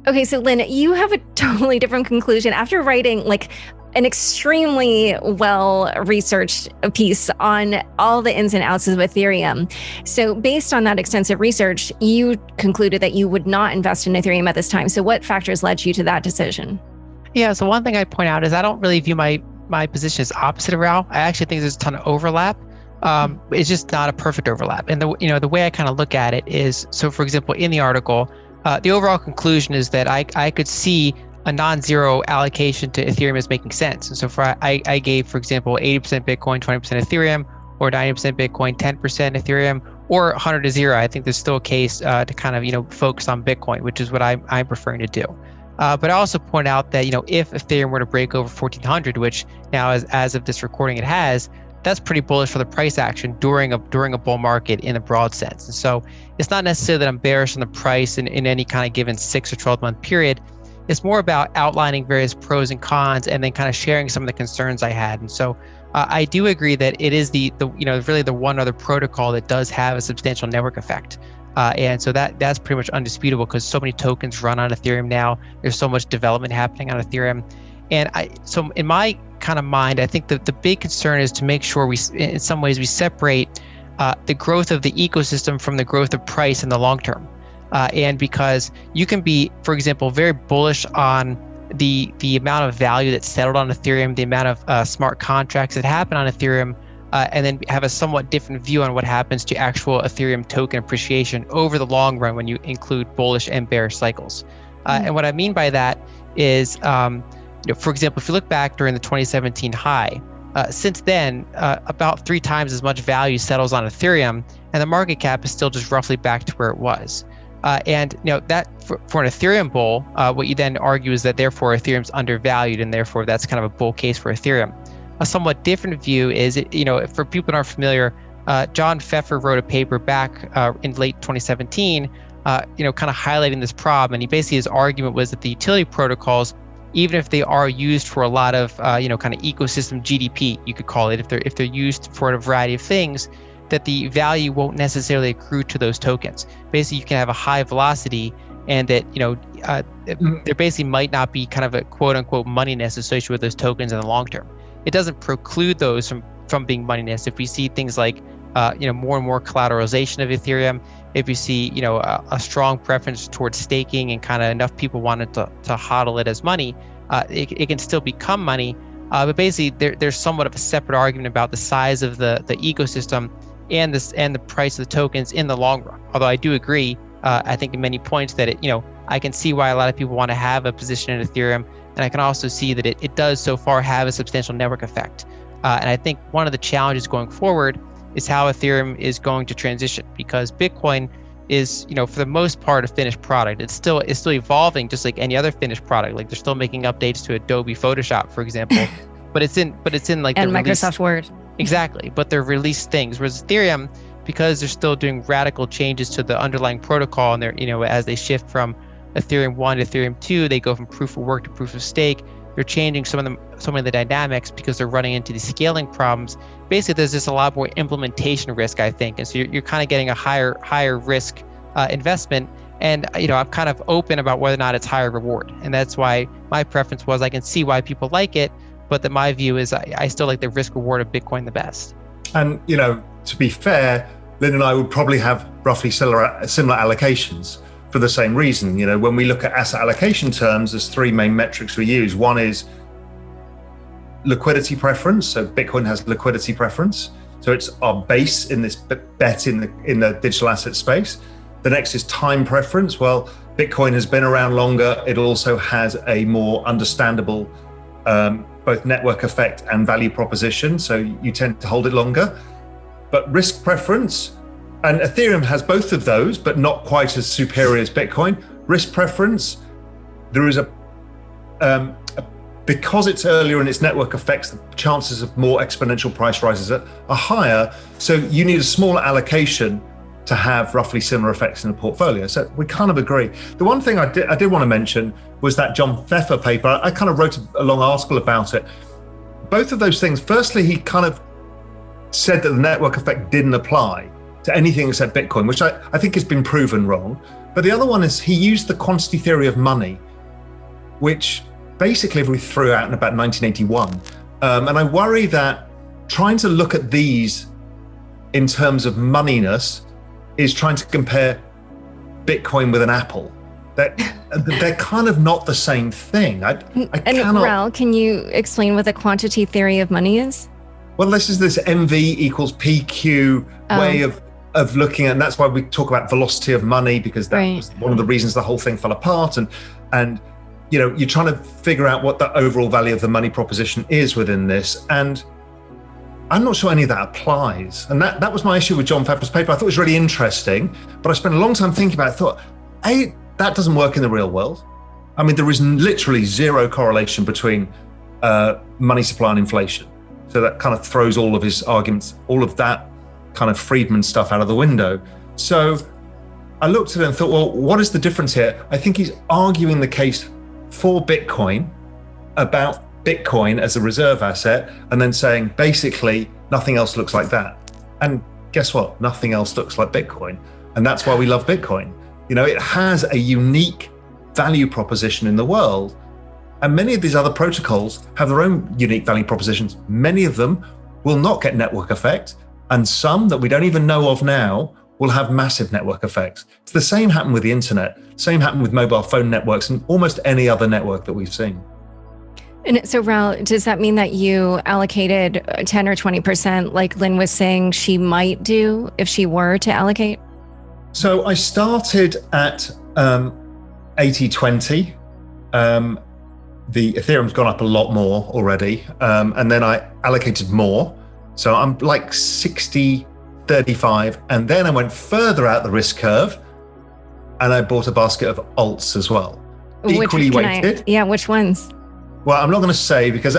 Okay, so Lynn, you have a totally different conclusion after writing like an extremely well-researched piece on all the ins and outs of Ethereum. So based on that extensive research, you concluded that you would not invest in Ethereum at this time. So what factors led you to that decision? Yeah, so one thing I point out is I don't really view my position as opposite of Raoul. I actually think there's a ton of overlap. It's just not a perfect overlap. And the way I kind of look at it is, so for example, in the article, the overall conclusion is that I could see a non-zero allocation to Ethereum as making sense. And so I gave, for example, 80% Bitcoin, 20% Ethereum, or 90% Bitcoin, 10% Ethereum, or 100 to 0. I think there's still a case to kind of focus on Bitcoin, which is what I'm preferring to do. But I also point out that if Ethereum were to break over 1400, which now as of this recording it has, that's pretty bullish for the price action during a bull market in a broad sense. And so it's not necessarily that I'm bearish on the price in any kind of given 6 or 12 month period. It's more about outlining various pros and cons and then kind of sharing some of the concerns I had. And so I do agree that it is the really the one other protocol that does have a substantial network effect. And so that's pretty much undisputable because so many tokens run on Ethereum now. There's so much development happening on Ethereum. And so in my kind of mind, I think the big concern is to make sure in some ways we separate the growth of the ecosystem from the growth of price in the long term. And because you can be, for example, very bullish on the amount of value that's settled on Ethereum, the amount of smart contracts that happen on Ethereum, and then have a somewhat different view on what happens to actual Ethereum token appreciation over the long run when you include bullish and bearish cycles. And what I mean by that is, for example, if you look back during the 2017 high, since then, about 3 times as much value settles on Ethereum, and the market cap is still just roughly back to where it was. And that for an Ethereum bull, what you then argue is that therefore Ethereum's undervalued, and therefore that's kind of a bull case for Ethereum. A somewhat different view is, for people that aren't familiar, John Pfeffer wrote a paper back in late 2017, kind of highlighting this problem. And his argument was that the utility protocols, even if they are used for a lot of, kind of ecosystem GDP, you could call it, if they're used for a variety of things, that the value won't necessarily accrue to those tokens. Basically, you can have a high velocity, and that there basically might not be kind of a quote unquote moneyness associated with those tokens in the long term. It doesn't preclude those from being moneyness. If we see things like more and more collateralization of Ethereum, if you see a strong preference towards staking and kind of enough people wanted to hodl it as money, it can still become money. But basically, there's somewhat of a separate argument about the size of the ecosystem and the price of the tokens in the long run. Although I do agree, I think in many points that I can see why a lot of people want to have a position in Ethereum, and I can also see that it does so far have a substantial network effect. And I think one of the challenges going forward is how Ethereum is going to transition, because Bitcoin is, for the most part, a finished product. It's still evolving, just like any other finished product. Like they're still making updates to Adobe Photoshop, for example, but it's in like and the Microsoft Word. Exactly, but they're released things. Whereas Ethereum, because they're still doing radical changes to the underlying protocol, and they're as they shift from Ethereum 1 to Ethereum 2, they go from proof of work to proof of stake. They're changing some of the dynamics because they're running into these scaling problems. Basically, there's just a lot more implementation risk, I think, and so you're kind of getting a higher risk investment. And I'm kind of open about whether or not it's higher reward, and that's why my preference was I can see why people like it, but that my view is I still like the risk reward of Bitcoin the best. And to be fair, Lynn and I would probably have roughly similar allocations for the same reason. When we look at asset allocation terms, there's 3 main metrics we use. One is liquidity preference. So Bitcoin has liquidity preference. So it's our base in this bet in the digital asset space. The next is time preference. Well, Bitcoin has been around longer. It also has a more understandable both network effect and value proposition. So you tend to hold it longer. But risk preference, and Ethereum has both of those, but not quite as superior as Bitcoin. Risk preference, there is because it's earlier in its network effects, the chances of more exponential price rises are higher. So you need a smaller allocation to have roughly similar effects in the portfolio. So we kind of agree. The one thing I did want to mention was that John Pfeffer paper. I kind of wrote a long article about it. Both of those things, firstly, he kind of said that the network effect didn't apply to anything except Bitcoin, which I think has been proven wrong. But the other one is he used the quantity theory of money, which basically we threw out in about 1981. And I worry that trying to look at these in terms of moneyness is trying to compare Bitcoin with an apple. They're kind of not the same thing. I cannot... Raoul, can you explain what the quantity theory of money is? Well, this is this MV equals PQ way of looking at, and that's why we talk about velocity of money, because that was one of the reasons the whole thing fell apart. And you know, you're trying to figure out what the overall value of the money proposition is within this. And I'm not sure any of that applies. And that was my issue with John Favreau's paper. I thought it was really interesting, but I spent a long time thinking about it. I thought, that doesn't work in the real world. I mean, there is literally zero correlation between money supply and inflation. So that kind of throws all of his arguments, all of that kind of Friedman stuff out of the window. So I looked at it and thought, well, what is the difference here? I think he's arguing the case for Bitcoin about Bitcoin as a reserve asset, and then saying basically nothing else looks like that. And guess what? Nothing else looks like Bitcoin. And that's why we love Bitcoin. You know, it has a unique value proposition in the world. And many of these other protocols have their own unique value propositions. Many of them will not get network effect, and some that we don't even know of now will have massive network effects. It's the same happened with the internet, same happened with mobile phone networks and almost any other network that we've seen. And so, Raoul, does that mean that you allocated 10 or 20% like Lynn was saying she might do if she were to allocate? So I started at 80-20. The Ethereum's gone up a lot more already. And then I allocated more. So I'm like 60-35. And then I went further out the risk curve and I bought a basket of alts as well. Equally weighted. Which ones? Well, I'm not going to say because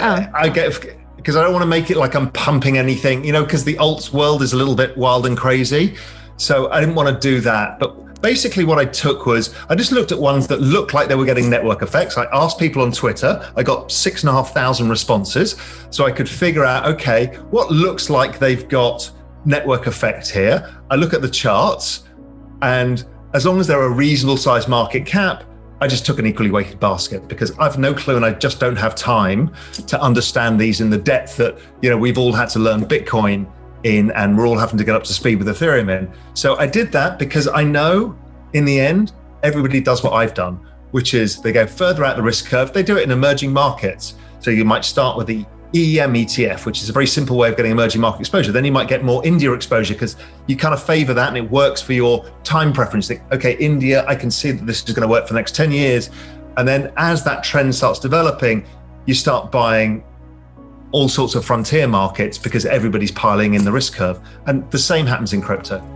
because I don't want to make it like I'm pumping anything, you know, because the alts world is a little bit wild and crazy. So I didn't want to do that. But basically what I took was I just looked at ones that looked like they were getting network effects. I asked people on Twitter. I got 6,500 responses. So I could figure out, okay, what looks like they've got network effect here. I look at the charts, and as long as they're a reasonable size market cap, I just took an equally weighted basket because I've no clue and I just don't have time to understand these in the depth that, you know, we've all had to learn Bitcoin in, and we're all having to get up to speed with Ethereum in. So I did that because I know in the end, everybody does what I've done, which is they go further out the risk curve. They do it in emerging markets. So you might start with the EM ETF, which is a very simple way of getting emerging market exposure. Then you might get more India exposure because you kind of favor that and it works for your time preference. Think, okay, India, I can see that this is going to work for the next 10 years. And then as that trend starts developing, you start buying all sorts of frontier markets because everybody's piling in the risk curve. And the same happens in crypto.